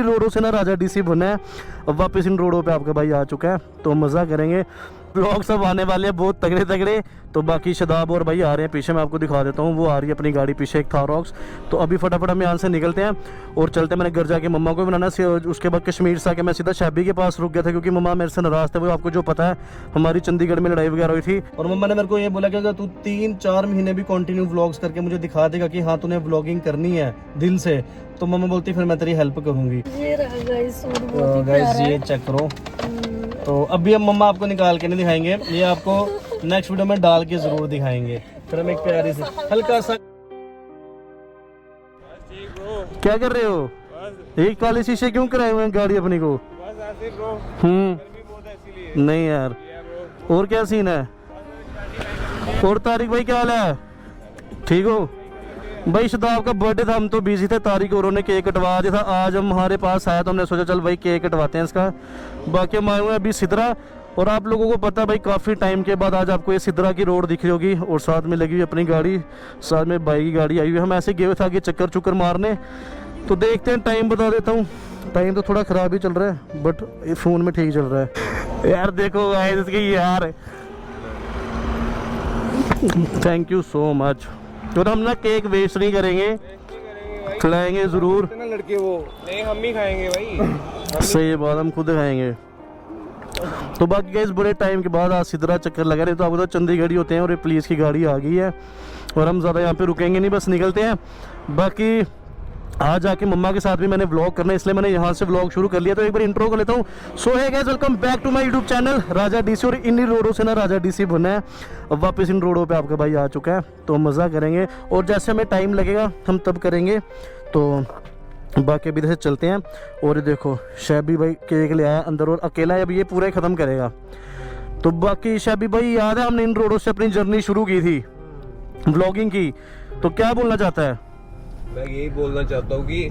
इन्हीं रोडों से ना राजा डीसी बना है। अब वापस इन रोडों पे आपका भाई आ चुका है, तो मज़ा करेंगे। ब्लॉग सब आने वाले हैं बहुत तगड़े तगड़े। तो बाकी शदाब और भाई आ रहे हैं पीछे, मैं आपको दिखा देता हूँ। वो आ रही है अपनी गाड़ी पीछे, एक थारॉक्स। तो अभी फटाफट हम यहाँ से निकलते हैं और चलते हैं। मैंने घर जाके मम्मा को बनाना, उसके बाद कश्मीर से आके मैं सीधा शैबी के पास रुक गया था, क्योंकि मम्मा मेरे से नाराज़ थे। वो आपको जो पता है हमारी चंडीगढ़ में लड़ाई वगैरह हुई थी, और मम्मा ने मेरे को ये बोला कि अगर तू 3-4 महीने भी कंटिन्यू व्लॉग्स करके मुझे दिखा देगा कि हाँ तूने व्लॉगिंग करनी है दिल से, तो मम्मा बोलती फिर मैं तेरी हेल्प करूँगी। गाइस ये चेक करो। तो अभी हम मम्मा आपको निकाल के नहीं दिखाएंगे, ये आपको नेक्स्ट वीडियो में डाल के जरूर दिखाएंगे। फिर हम एक प्यारी से हल्का सा। क्या कर रहे हो? एक काले शीशे क्यों कराए हुए हैं गाड़ी अपनी को? नहीं यार, और क्या सीन है? और तारिक भाई क्या हाल है? ठीक हो भाई? शदाब का बर्थडे था, हम तो बिजी थे। तारिक औरों ने केक कटवा दिया था। आज हम हमारे पास आया तो हमने सोचा चल भाई केक कटवाते हैं इसका। बाकी हम आए हुए हैं अभी सिदरा, और आप लोगों को पता भाई काफ़ी टाइम के बाद आज आपको ये सिदरा की रोड दिख रही होगी, और साथ में लगी हुई अपनी गाड़ी, साथ में भाई की गाड़ी आई हुई है। हम ऐसे गए हुए थे आगे चक्कर चुक्कर मारने, तो देखते हैं। टाइम बता देता हूँ, टाइम तो थोड़ा ख़राब ही चल रहा है, बट फ़ोन में ठीक चल रहा है यार। देखो इसकी यार, थैंक यू सो मच। तो हम ना केक वेस्ट नहीं करेंगे, खिलाएंगे ज़रूर। लड़के वो नहीं, हम ही खाएंगे भाई। सही बात, हम खुद खाएंगे। तो बाकी गाइस बड़े टाइम के बाद आज सिदरा चक्कर लगा रहे, तो आपको तो चंडीगढ़ी होते हैं, और ये पुलिस की गाड़ी आ गई है, और हम ज़्यादा यहाँ पे रुकेंगे नहीं, बस निकलते हैं। बाकी आज आके मम्मा के साथ भी मैंने व्लॉग करना है, इसलिए मैंने यहाँ से व्लॉग शुरू कर लिया। तो एक बार इंट्रो कर लेता हूँ। सो है guys, welcome back to my YouTube channel Raja DC. और इन्हीं रोडों से ना राजा डीसी बना है। अब वापस इन रोडों पे आपका भाई आ चुका है, तो मज़ा करेंगे, और जैसे हमें टाइम लगेगा हम तब करेंगे। तो बाकी अभी से चलते हैं। और देखो शैबी भाई केक ले आया अंदर, और अकेला है, अभी ये पूरा ही ख़त्म करेगा। तो बाकी शैबी भाई याद है हमने इन रोडों से अपनी जर्नी शुरू की थी व्लॉगिंग की, तो क्या बोलना चाहता है? मैं यही बोलना चाहता हूँ कि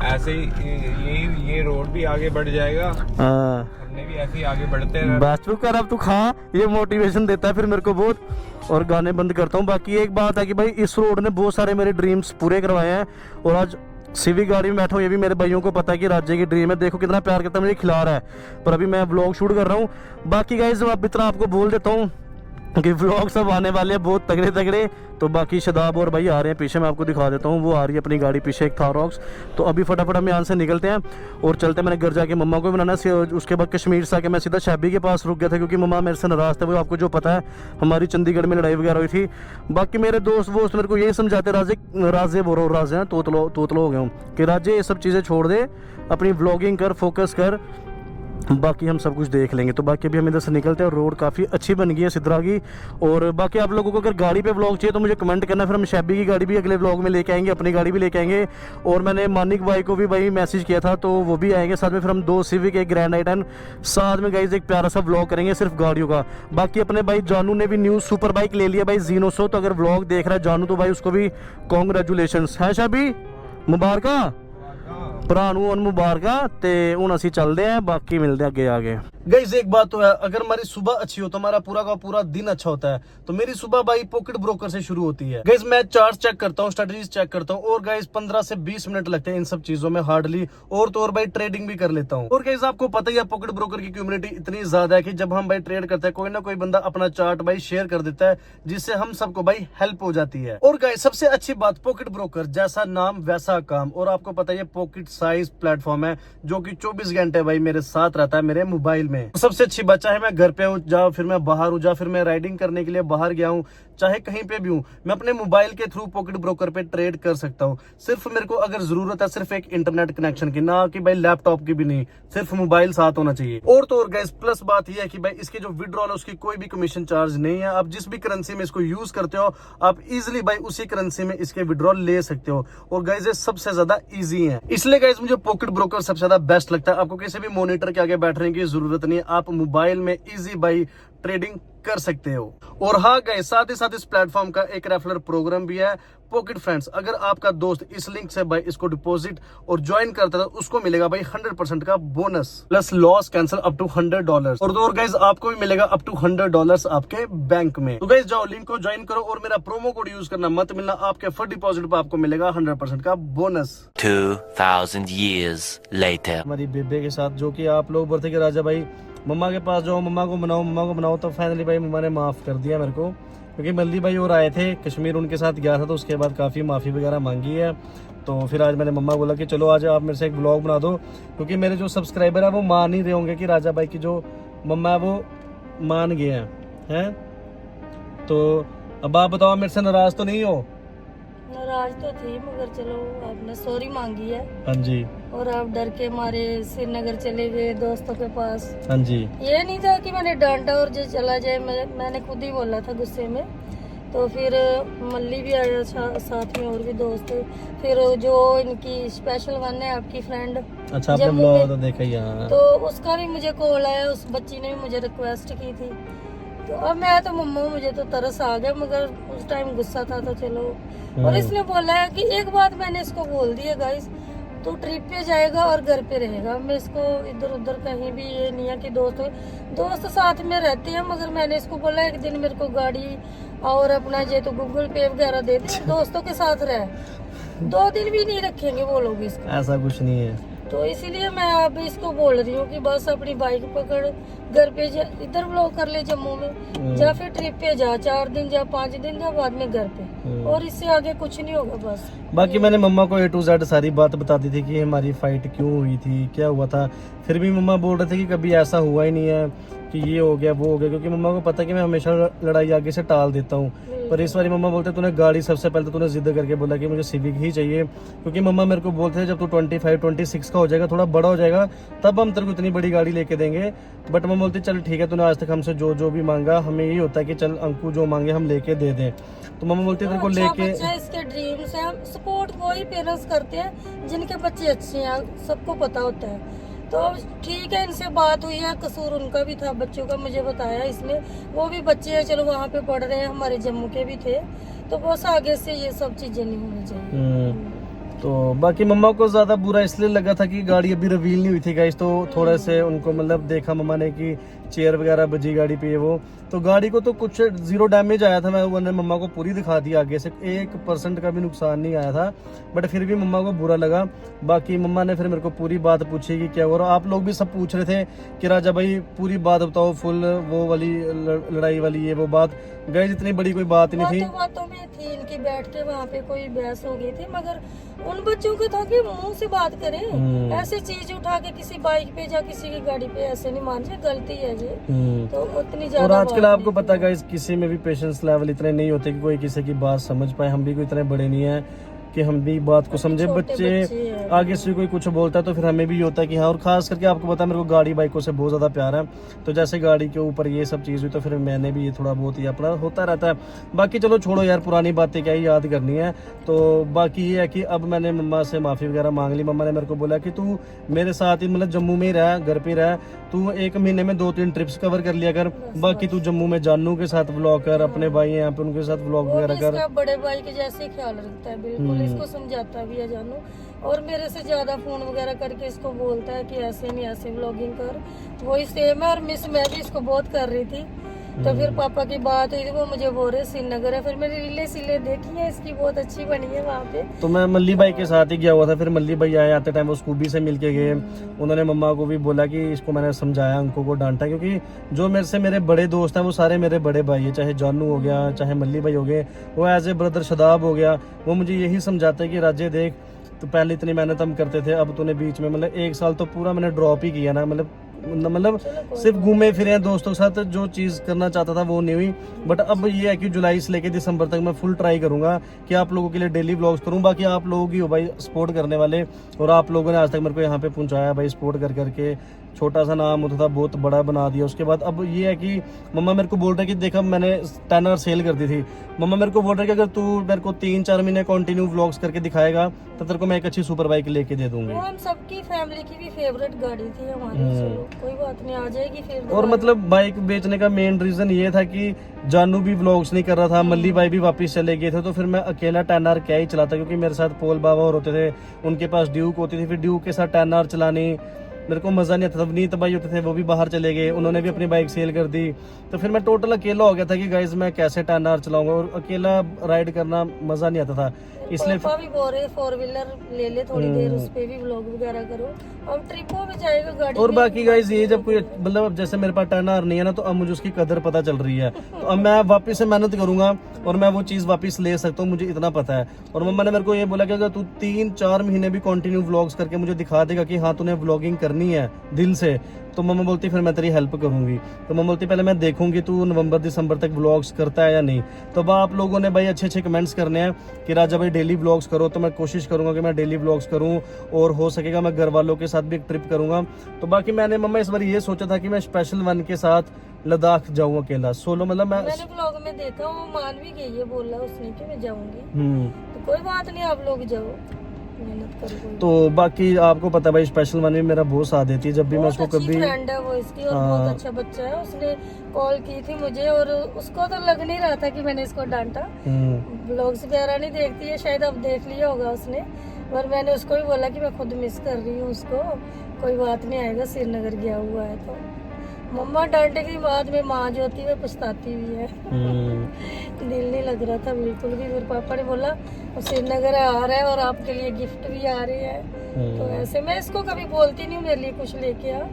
ऐसे ही ये रोड भी आगे बढ़ जाएगा, हमने भी ऐसे ही आगे बढ़ते हैं। बस तू कर, अब तू खा, ये मोटिवेशन देता है फिर मेरे को बहुत। और गाने बंद करता हूँ। बाकी एक बात है कि भाई इस रोड ने बहुत सारे मेरे ड्रीम्स पूरे करवाए हैं, और आज सिविक गाड़ी में बैठा हूँ, ये भी मेरे भाइयों को पता है कि राज्य की ड्रीम है। देखो कितना प्यार करता है, मुझे खिला रहा है, पर अभी मैं व्लॉग शूट कर रहा हूँ। बाकी गाइस अब इतना आपको बोल देता हूँ कि व्लॉग सब आने वाले हैं बहुत तगड़े तगड़े। तो बाकी शदाब और भाई आ रहे हैं पीछे, मैं आपको दिखा देता हूँ। वो आ रही है अपनी गाड़ी पीछे, एक थारॉक्स। तो अभी फटाफट हम यहाँ से निकलते हैं और चलते हैं। मैंने घर जाके मम्मा को बनाना, उसके बाद कश्मीर से आके मैं सीधा शैबी के पास रुक गया था, क्योंकि मम्मा मेरे से नाराज़ थे। वो आपको जो पता है हमारी चंडीगढ़ में लड़ाई वगैरह हुई थी। बाकी मेरे दोस्त वोस्त मेरे को यही समझाते, राजे बोल रहा हूँ, राजे हैं तोतलो हो गया हूँ, कि राजे ये सब चीज़ें छोड़ दे, अपनी व्लॉगिंग कर, फोकस कर, बाकी हम सब कुछ देख लेंगे। तो बाकी अभी हम इधर से निकलते हैं, और रोड काफ़ी अच्छी बन गई है सिदरा की। और बाकी आप लोगों को अगर गाड़ी पे व्लॉग चाहिए तो मुझे कमेंट करना, फिर हम शैबी की गाड़ी भी अगले व्लॉग में लेके आएंगे, अपनी गाड़ी भी लेके आएंगे। और मैंने मानिक भाई को भी भाई मैसेज किया था, तो वो भी आएंगे साथ में। फिर हम 2 सिविक, एक ग्रैंड आई10 साथ में गाइज एक प्यारा सा व्लॉग करेंगे सिर्फ गाड़ियों का। बाकी अपने भाई जानू ने भी न्यू सुपर बाइक ले लिया भाई जीनोसो, तो अगर व्लॉग देख रहा है जानू तो भाई उसको भी कॉन्ग्रेचुलेशन है। शैबी मुबारक भरा और मुबारक। ते हुण असीं चलदे हैं, बाकी मिलते हैं अगे आगे। गाइस एक बात तो है, अगर हमारी सुबह अच्छी हो तो हमारा पूरा का पूरा दिन अच्छा होता है। तो मेरी सुबह भाई पॉकेट ब्रोकर से शुरू होती है। गाइस मैं चार्ट चेक करता हूँ, स्ट्रेटजीज चेक करता हूँ, और गाइस 15 से 20 मिनट लगते हैं इन सब चीजों में हार्डली। और तो और भाई ट्रेडिंग भी कर लेता हूँ। और गाइस आपको पता ही है पॉकेट ब्रोकर की कम्युनिटी इतनी ज्यादा है कि जब हम भाई ट्रेड करते हैं, कोई ना कोई बंदा अपना चार्ट भाई शेयर कर देता है, जिससे हम सबको भाई हेल्प हो जाती है। और गाइस सबसे अच्छी बात, पॉकेट ब्रोकर जैसा नाम वैसा काम। और आपको पता है पॉकेट साइज प्लेटफॉर्म है, जो कि 24 घंटे भाई मेरे साथ रहता है मेरे मोबाइल में। सबसे अच्छी बात, चाहे मैं घर पे हूँ, जा फिर मैं बाहर हूँ, जा फिर मैं राइडिंग करने के लिए बाहर गया हूँ, चाहे कहीं पे भी हूँ, मैं अपने मोबाइल के थ्रू पॉकेट ब्रोकर पे ट्रेड कर सकता हूँ। सिर्फ मेरे को अगर जरूरत है सिर्फ एक इंटरनेट कनेक्शन की, ना कि भाई लैपटॉप की भी नहीं, सिर्फ मोबाइल साथ होना चाहिए। और तो और गाइस प्लस बात यह है कि भाई इसके जो विड्रॉल है उसकी कोई भी कमीशन चार्ज नहीं है। आप जिस भी करेंसी में इसको यूज करते हो, आप इजिली भाई उसी करेंसी में इसके विड्रॉल ले सकते हो। और गाइस ये सबसे ज्यादा इजी है, इसलिए गाइस मुझे पॉकेट ब्रोकर सबसे ज्यादा बेस्ट लगता है। आपको किसी भी मॉनिटर के आगे बैठने की जरूरत नहीं है, आप मोबाइल में इजी भाई ट्रेडिंग कर सकते हो। और हाँ गाइस, साथ ही साथ इस प्लेटफॉर्म का एक रेफरल प्रोग्राम भी है, पॉकेट फ्रेंड्स। अगर आपका दोस्त इस लिंक से भाई इसको डिपॉजिट और ज्वाइन करता है तो उसको मिलेगा भाई 100% का bonus plus loss cancel up to $100। और गाइस आपको भी मिलेगा अप टू $100 आपके बैंक में। तो गाइस जाओ, लिंक को ज्वाइन करो और मेरा प्रोमो कोड यूज करना मत मिलना, आपके फर्स्ट डिपॉजिट पर आपको मिलेगा 100% का बोनस। 2000 years later. हमारी बेबे के साथ जो कि आप लोग बोलते कि राजा भाई मम्मा के पास जाओ, मम्मा को बनाओ, तो फाइनली भाई मम्मा ने माफ कर दिया मेरे को, क्योंकि मल्ली भाई और आए थे कश्मीर, उनके साथ गया था तो उसके बाद काफ़ी माफ़ी वगैरह मांगी है। तो फिर आज मैंने मम्मा बोला कि चलो आज आप मेरे से एक ब्लॉग बना दो, क्योंकि मेरे जो सब्सक्राइबर है वो मान ही रहे होंगे कि राजा भाई की जो मम्मा है वो मान गए हैं। तो अब आप बताओ, मेरे से नाराज़ तो नहीं हो? नाराज तो थी, मगर चलो आपने सॉरी मांगी है। हाँ जी। और आप डर के मारे श्रीनगर चले गए दोस्तों के पास। हाँ जी। ये नहीं था कि मैंने डांटा और जो चला जाए, मैंने खुद ही बोला था गुस्से में। तो फिर मल्ली भी आया साथ में, और भी दोस्त थे। फिर जो इनकी स्पेशल वन है आपकी फ्रेंड, अच्छा आपने ब्लॉग तो देखा ही है। तो उसका भी मुझे कॉल आया, उस बच्ची ने भी मुझे रिक्वेस्ट की थी। तो अब मैं तो मम्मा, मुझे तो तरस आ गया, मगर उस टाइम गुस्सा था तो चलो। और इसने बोला है कि एक बात मैंने इसको बोल दी है गाइस, तू ट्रिप पे जाएगा और घर पे रहेगा। मैं इसको इधर उधर कहीं भी ये नहीं है कि दोस्त साथ में रहते हैं, मगर मैंने इसको बोला एक दिन मेरे को गाड़ी और अपना ये तो गूगल पे वगैरह दे दे, दोस्तों के साथ रह। 2 दिन भी नहीं रखेंगे वो लोग इसको। ऐसा कुछ नहीं है। तो इसीलिए मैं अब इसको बोल रही हूँ कि बस अपनी बाइक पकड़, घर पे जा, इधर ब्लॉक कर ले जम्मू में, या फिर ट्रिप पे जा, 4 दिन जा, 5 दिन जा, बाद में घर पे। और इससे आगे कुछ नहीं होगा बस। बाकी मैंने मम्मा को A to Z सारी बात बता दी थी कि हमारी फाइट क्यों हुई थी, क्या हुआ था। फिर भी मम्मा बोल रहे थे कि कभी ऐसा हुआ ही नहीं है कि ये हो गया वो हो गया, क्योंकि मम्मा को पता है कि मैं हमेशा लड़ाई आगे से टाल देता हूँ। पर इस बार मम्मा बोलते तूने गाड़ी, सबसे पहले तो तूने जिद करके बोला कि मुझे सिविक ही चाहिए, क्योंकि मम्मा मेरे को बोलते थे जब तू 25-26 का हो जाएगा, थोड़ा बड़ा हो जाएगा, तब हम तेरे को इतनी बड़ी गाड़ी लेके देंगे। बट मम्मा बोलती चल ठीक है, तूने आज तक हमसे जो भी मांगा, हमें यही होता है कि चल अंकु जो मांगे हम लेके दे दें। तो मम्मा बोलती तेरे को लेके, इसके ड्रीम्स है, सपोर्ट वही पेरेंट्स करते हैं जिनके बच्चे अच्छे हैं, सबको पता होता है। तो ठीक है, इनसे बात हुई है, कसूर उनका भी था बच्चों का, मुझे बताया इसने। वो भी बच्चे हैं, चलो वहाँ पे पढ़ रहे हैं, हमारे जम्मू के भी थे। तो बस आगे से ये सब चीजें नहीं होनी चाहिए। तो बाकी मम्मा को ज्यादा बुरा इसलिए लगा था कि गाड़ी अभी रिवील नहीं हुई थी गाइस, तो थोड़े से उनको मतलब देखा मम्मा ने कि चेयर वगैरह बजी गाड़ी पे, वो तो गाड़ी को तो कुछ 0 डैमेज आया था। मैंने मम्मा को पूरी दिखा दी, आगे से 1% का भी नुकसान नहीं आया था, बट फिर भी मम्मा को बुरा लगा। बाकी मम्मा ने फिर मेरे को पूरी बात पूछी कि क्या हो रहा। आप लोग भी सब पूछ रहे थे कि राजा भाई पूरी बात बताओ, फुल वो वाली लड़ाई वाली ये वो बात। गाइस इतनी बड़ी कोई बात नहीं थी, बातों में थी इनकी, बैठ के वहाँ पे कोई बहस हो गई थी, मगर उन बच्चों को था कि मुंह से बात करें। ऐसे चीज उठा के किसी बाइक पे या किसी की गाड़ी पे ऐसे नहीं मान जाए, गलती है ये। तो उतनी ज्यादा, और आजकल आपको पता है गाइस, किसी में भी पेशेंस लेवल इतने नहीं होते कि कोई किसी की बात समझ पाए। हम भी कोई इतने बड़े नहीं है कि हम भी बात को समझे। बच्चे आगे से कोई कुछ बोलता है तो फिर हमें भी होता है कि हाँ। और खास करके आपको पता है मेरे को गाड़ी बाइकों से बहुत ज़्यादा प्यार है, तो जैसे गाड़ी के ऊपर ये सब चीज़ हुई तो फिर मैंने भी ये थोड़ा बहुत ही अपना होता रहता है। बाकी चलो छोड़ो यार, पुरानी बातें क्या ही याद करनी है। तो बाकी ये है कि अब मैंने मम्मा से माफ़ी वगैरह मांग ली। मम्मा ने मेरे को बोला कि तू मेरे साथ ही मतलब जम्मू में ही रह, घर पे रह, तू 1 महीने में 2-3 ट्रिप्स कवर कर लिया कर। बाकी तू जम्मू में जानू के साथ व्लॉग कर, अपने भाई हैं यहाँ पे उनके साथ व्लॉग वगैरह कर। बड़े भाई के जैसे ख्याल रखता है, बिल्कुल इसको समझाता भी है जानू। और मेरे से ज्यादा फोन वगैरह करके इसको बोलता है कि ऐसे नहीं ऐसे व्लॉगिंग कर, वही सेम है। और मिस मैं भी इसको बहुत कर रही थी, तो फिर पापा की बात हुई थी, वो मुझे बोल रहे श्रीनगर है। फिर मैंने रीले सीले देखी है इसकी, बहुत अच्छी बनी है वहाँ पे। तो मैं मल्ली भाई के साथ ही गया हुआ था। फिर मल्ली भाई आए, आते टाइम वो स्कूबी से मिलके गए। उन्होंने मम्मा को भी बोला कि इसको मैंने समझाया, अंकों को डांटा, क्योंकि जो मेरे से मेरे बड़े दोस्त हैं वो सारे मेरे बड़े भाई है। चाहे जानू हो गया, चाहे मल्ली भाई हो गए, वो एज ए ब्रदर शदाब हो गया, वो मुझे यही समझाते हैं कि राजे देख, तो पहले इतनी मेहनत हम करते थे, अब तूने बीच में मतलब 1 साल तो पूरा मैंने ड्रॉप ही किया ना। मतलब सिर्फ घूमे फिरे दोस्तों के साथ, जो चीज़ करना चाहता था वो नहीं हुई। बट अब ये है कि जुलाई से लेके दिसंबर तक मैं फुल ट्राई करूंगा कि आप लोगों के लिए डेली व्लॉग्स करूं। बाकी आप लोग ही हो भाई सपोर्ट करने वाले, और आप लोगों ने आज तक मेरे को यहाँ पे पहुंचाया भाई, सपोर्ट कर करके। छोटा सा नाम होता था, बहुत बड़ा बना दिया। उसके बाद अब ये है कि मम्मा मेरे को बोल रहे कि देखा मैंने 10 आवर सेल कर दी थी। मम्मा मेरे को बोल रहे कि अगर तू मेरे को 3-4 महीने कंटिन्यू व्लॉग्स करके दिखाएगा तो तेरे को मैं एक अच्छी सुपर बाइक लेके दे दूंगी। वो हम सबकी फैमिली की भी फेवरेट गाड़ी थी हमारी। कोई बात नहीं, आ जाएगी फिर और दोबारा। मतलब बाइक बेचने का मेन रीजन ये था कि जानू भी व्लॉग्स नहीं कर रहा था, मल्ली भाई भी वापस चले गए थे, तो फिर मैं अकेला 10R क्या ही चलाता, क्योंकि मेरे साथ पोल बाबा और होते थे, उनके पास ड्यूक होती थी, फिर ड्यूक के साथ 10R चलानी मेरे को मजा नहीं आता था। वनीत भाई होते थे, वो भी बाहर चले गए, उन्होंने भी अपनी बाइक सेल कर दी, तो फिर मैं टोटल अकेला हो गया था कि गाइस मैं कैसे 10R चलाऊंगा, और अकेला राइड करना मजा नहीं आता था, इसलिए पापा भी बोल रहे 4 व्हीलर ले ले थोड़ी देर, उस पे भी व्लॉग वगैरह करो, अब ट्रिपों में जाएगा गाड़ी और में। बाकी गाइस ये जब कोई मतलब अब जैसे मेरे पास 10R नहीं है ना, तो अब मुझे उसकी कदर पता चल रही है, तो अब मैं वापस से मेहनत करूंगा और मैं वो चीज वापस ले सकता हूँ, मुझे इतना पता है। और मम्मा ने मेरे को ये बोला कि अगर तू 3-4 महीने भी कंटिन्यू व्लॉग्स करके मुझे दिखा देगा कि हाँ तूने व्लॉगिंग करनी है दिल से, तो मम्मा बोलती फिर मैं तेरी हेल्प करूंगी। तो मम्मा बोलती पहले मैं देखूंगी तू नवंबर दिसंबर तक व्लॉग्स करता है या नहीं। तो अब आप लोगों ने भाई अच्छे अच्छे कमेंट्स करने हैं कि राजा भाई डेली व्लॉग्स करो, तो मैं कोशिश करूंगा कि मैं डेली व्लॉग्स करूं, और हो सकेगा मैं घर वालों के साथ भी एक ट्रिप करूंगा। तो बाकी मैंने मम्मा इस बार ये सोचा था कि मैं स्पेशल वन के साथ लद्दाख जाऊं अकेला, सोलो, मतलब मैंने व्लॉग में देखा, वो मान भी गई है, बोला उसने कि मैं जाऊंगी, हम्म। तो कोई बात नहीं, आप लोग जाओ, मेहनत करो। कोई तो बाकी आपको पता है भाई स्पेशल वन में मेरा बहुत साथ देती है, जब भी मैं उसको बहुत अच्छी कभी फ्रेंड है वो इसकी, और बहुत अच्छा बच्चा है। उसने कॉल की थी मुझे, और उसको तो लग नहीं रहा था कि मैंने इसको डांटा, ब्लॉग्स वगैरह नहीं देखती है शायद, अब देख लिया होगा उसने, और मैंने उसको भी बोला कि मैं खुद मिस कर रही हूँ उसको, कोई बात नहीं, आएगा, श्रीनगर गया हुआ है। तो मम्मा डांटे के बाद में माँ जो होती है वो पछताती भी है। दिल नहीं लग रहा था बिल्कुल भी, फिर पापा ने बोला वो श्रीनगर आ रहा है और आपके लिए गिफ्ट भी आ रही है, तो ऐसे मैं इसको कभी बोलती नहीं हूँ मेरे लिए कुछ लेके आ,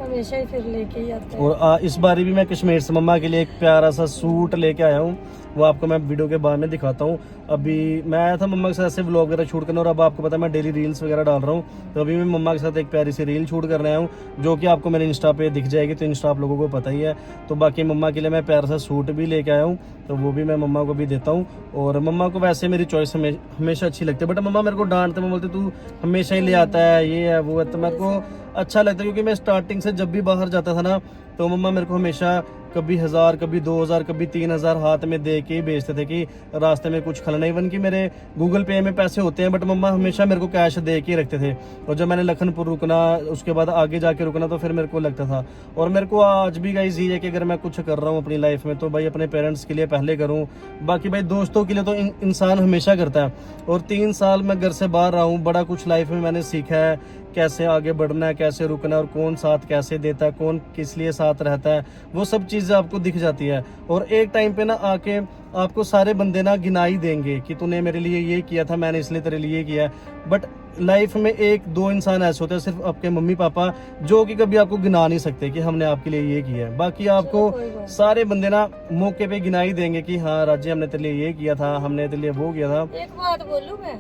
हमेशा ही फिर लेके ही आता है। और इस बारी भी मैं कश्मीर से मम्मा के लिए एक प्यारा सा सूट लेके आया हूँ, वो आपको मैं वीडियो के बाद में दिखाता हूँ। अभी मैं आया था मम्मा के साथ ऐसे व्लॉग वगैरह शूट करने, और अब आपको पता है मैं डेली रील्स वगैरह डाल रहा हूँ, तो अभी मैं मम्मा के साथ एक प्यारी सी रील शूट करने आया हूँ, जो कि आपको मेरे इंस्टा पे दिख जाएगी, तो इंस्टा आप लोगों को पता ही है। तो बाकी मम्मा के लिए मैं प्यारा सा सूट भी लेके आया हूँ, तो वो भी मैं मम्मा को भी देता हूँ। और मम्मा को वैसे मेरी चॉइस हमेशा अच्छी लगती है, बट मम्मा मेरे को डांटते, मैं बोलते तू हमेशा ही ले आता है, ये है वो है, तो मेरे को अच्छा लगता है, क्योंकि मैं स्टार्टिंग से जब भी बाहर जाता था ना, तो मम्मा मेरे को हमेशा कभी 1000 कभी 2000 कभी 3000 हाथ में दे के ही भेजते थे कि रास्ते में कुछ खलना। इवन कि मेरे गूगल पे में पैसे होते हैं, बट मम्मा हमेशा मेरे को कैश दे के ही रखते थे। और जब मैंने लखनपुर रुकना, उसके बाद आगे जाके रुकना, तो फिर मेरे को लगता था। और मेरे को आज भी गाइस ये है कि अगर मैं कुछ कर रहा हूँ अपनी लाइफ में, तो भाई अपने पेरेंट्स के लिए पहले करूँ, बाकी भाई दोस्तों के लिए तो इंसान हमेशा करता है। और 3 साल मैं घर से बाहर रहा हूँ, बड़ा कुछ लाइफ में मैंने सीखा है, कैसे आगे बढ़ना है, कैसे रुकना है, और कौन साथ कैसे देता है, कौन किस लिए साथ रहता है, वो सब चीज़ें आपको दिख जाती है। और एक टाइम पे ना आके आपको सारे बंदे ना गिनाई देंगे कि तूने मेरे लिए ये किया था, मैंने इसलिए तेरे लिए किया है। बट लाइफ में 1-2 इंसान ऐसे होते हैं, सिर्फ आपके मम्मी पापा, जो कि कभी आपको गिना नहीं सकते कि हमने आपके लिए ये किया है। बाकी आपको सारे बंदे ना मौके पे गिनाई देंगे कि हाँ राजी हमने तेरे लिए ये किया था, हमने तेरे लिए वो किया था। एक बात बोलूं मैं,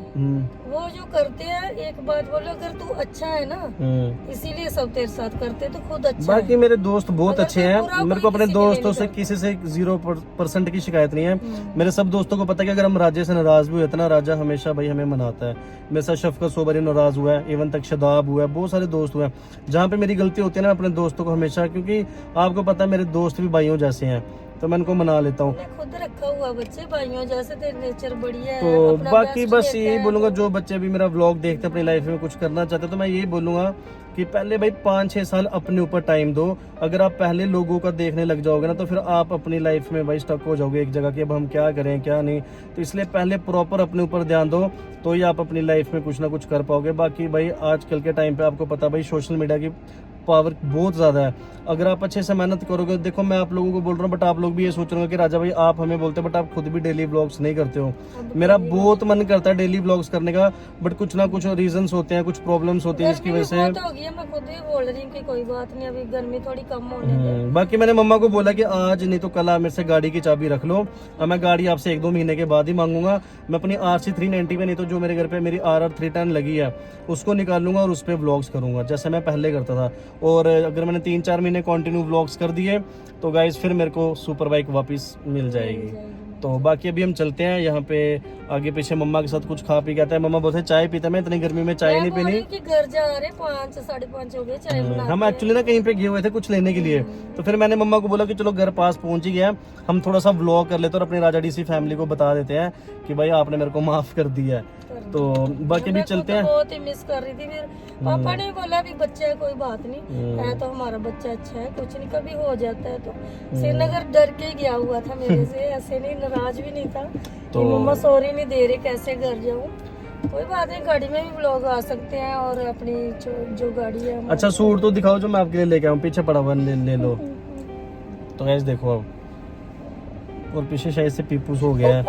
वो जो करते हैं, एक बात बोलो, अगर तू अच्छा है ना, इसीलिए सब तेरे साथ करते, तो खुद अच्छा बाकी है। मेरे दोस्त बहुत अगर अच्छे कोई हैं, बुरा मेरे को कोई अपने किसी के लिए दोस्तों नहीं से करता। किसी से 0% की शिकायत नहीं है। मेरे सब दोस्तों को पता है कि अगर हम राजे से नाराज भी हुए थे ना, राजा हमेशा भाई हमें मनाता है। मेरे साथ शफकत सोबरी नाराज हुआ है, इवन तक शदाब हुआ है, बहुत सारे दोस्त हुए हैं। जहाँ पे मेरी गलती होती है ना, अपने दोस्तों को हमेशा, क्योंकि आपको पता है मेरे दोस्त भी भाइयों जैसे हैं, तो मैं उनको मना लेता हूँ। मैंने खुद रखा हुआ बच्चे भाइयों जैसे, तेरे नेचर बढ़िया है, तो अपना बाकी best बस देता यही है, बोलूंगा, तो जो बच्चे भी मेरा व्लॉग देखते हैं, अपनी लाइफ में कुछ करना चाहते हैं, तो मैं यही बोलूंगा कि पहले भाई 5-6 साल अपने ऊपर टाइम दो। अगर आप पहले लोगों का देखने लग जाओगे ना, तो फिर आप अपनी लाइफ में भाई स्टक हो जाओगे एक जगह कि अब हम क्या करें क्या नहीं। तो इसलिए पहले प्रॉपर अपने ऊपर ध्यान दो, तो ही आप अपनी लाइफ में कुछ ना कुछ कर पाओगे। बाकी भाई आजकल के टाइम पे आपको पता भाई सोशल मीडिया की पावर बहुत ज़्यादा है। अगर आप अच्छे से मेहनत करोगे, देखो मैं आप लोगों को बोल रहा हूँ, बट आप लोग भी ये सोच रहे हो कि राजा भाई आप हमें बोलते हो, बट आप खुद भी डेली व्लॉग्स नहीं करते हो। मेरा बहुत मन करता है डेली व्लॉग्स करने का, बट कुछ ना कुछ रीजंस होते हैं, कुछ प्रॉब्लम्स होती है, जिसकी वजह से बहुत हो गई है, मैं खुद ही बोल रही हूँ कि कोई बात नहीं, अभी गर्मी थोड़ी कम होने दे। बाकी मैंने मम्मा को बोला कि आज नहीं तो कल आप मेरे से गाड़ी की चाबी रख लो, और मैं गाड़ी आपसे 1-2 महीने के बाद ही मांगूंगा। मैं अपनी RC 390 में, नहीं तो जो मेरे घर पे मेरी RR 310 लगी है उसको निकाल लूंगा और उस पर व्लॉग्स करूंगा, जैसे मैं पहले करता था। और अगर मैंने 3-4 महीने कंटिन्यू व्लॉग्स कर दिए, तो गाइस फिर मेरे को सुपर बाइक वापस मिल जाएगी। तो बाकी अभी हम चलते हैं, यहाँ पे आगे पीछे मम्मा के साथ कुछ खा पी के आते हैं। मम्मा बोलते हैं चाय पीता, मैं इतनी गर्मी में चाय नहीं पीनी। कि घर जा रहे 5 साढ़े 5 हो गए, चाय बना हम एक्चुअली ना कहीं पे गए हुए थे कुछ लेने के लिए, तो फिर मैंने मम्मा को बोला कि चलो घर पास पहुंच ही गया, हम थोड़ा सा व्लॉग कर लेते हैं और अपनी राजा डीसी फैमिली को बता देते हैं कि भाई आपने मेरे को माफ कर दिया है। कर दी। तो बाकी भी मेरे को चलते तो हैं। बहुत ही मिस कर रही थी। फिर पापा ने बोला भी बच्चा है कोई बात नहीं है, तो हमारा बच्चा अच्छा है, कुछ नहीं, कभी हो जाता है। तो श्रीनगर डर के ही गया हुआ था मेरे से, ऐसे नहीं, नाराज भी नहीं था तो- कि मम्मा सॉरी नहीं दे रहे, कैसे घर जाऊँ। कोई बात नहीं, गाड़ी में भी व्लॉग आ सकते हैं, और अपनी जो गाड़ी है हमारी- अच्छा सूट तो दिखाओ जो मैं आपके लिए लेके आऊँ, पीछे पड़ा हुआ ले लो। तो गैस देखो अब, और पीछे शायद से पीपूस हो गया है।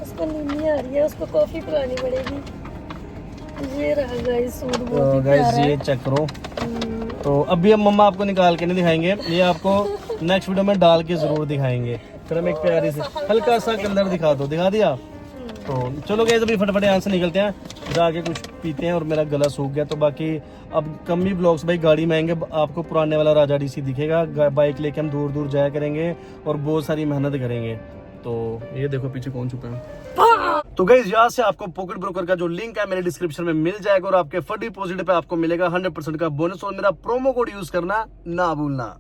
उसको नींद नहीं आ रही है, उसको कॉफी पिलानी पड़ेगी। ये रहा गाइस सूट, बहुत तो ही गैस प्यारा ये है। चेक करो। तो अभी अब मम्मा आपको निकाल के नहीं दिखाएंगे, ये आपको नेक्स्ट वीडियो में डाल के जरूर दिखाएंगे। फिर हम एक प्यारी से हल्का सा कलर दिखा दिया। तो चलो गैस अभी फटाफट यहाँ से निकलते हैं, जाके कुछ पीते हैं, और मेरा गला सूख गया। तो बाकी अब कम ही ब्लॉग्स भाई गाड़ी में आएंगे, आपको पुराने वाला राजा डीसी दिखेगा। बाइक लेके हम दूर दूर जाया करेंगे और बहुत सारी मेहनत करेंगे। तो ये देखो पीछे कौन छुपा है। तो गाइस यहाँ से आपको पॉकेट ब्रोकर का जो लिंक है मेरे डिस्क्रिप्शन में मिल जाएगा, और आपके फर्स्ट डिपॉजिट पे आपको मिलेगा 100% का बोनस, और मेरा प्रोमो कोड यूज करना ना भूलना।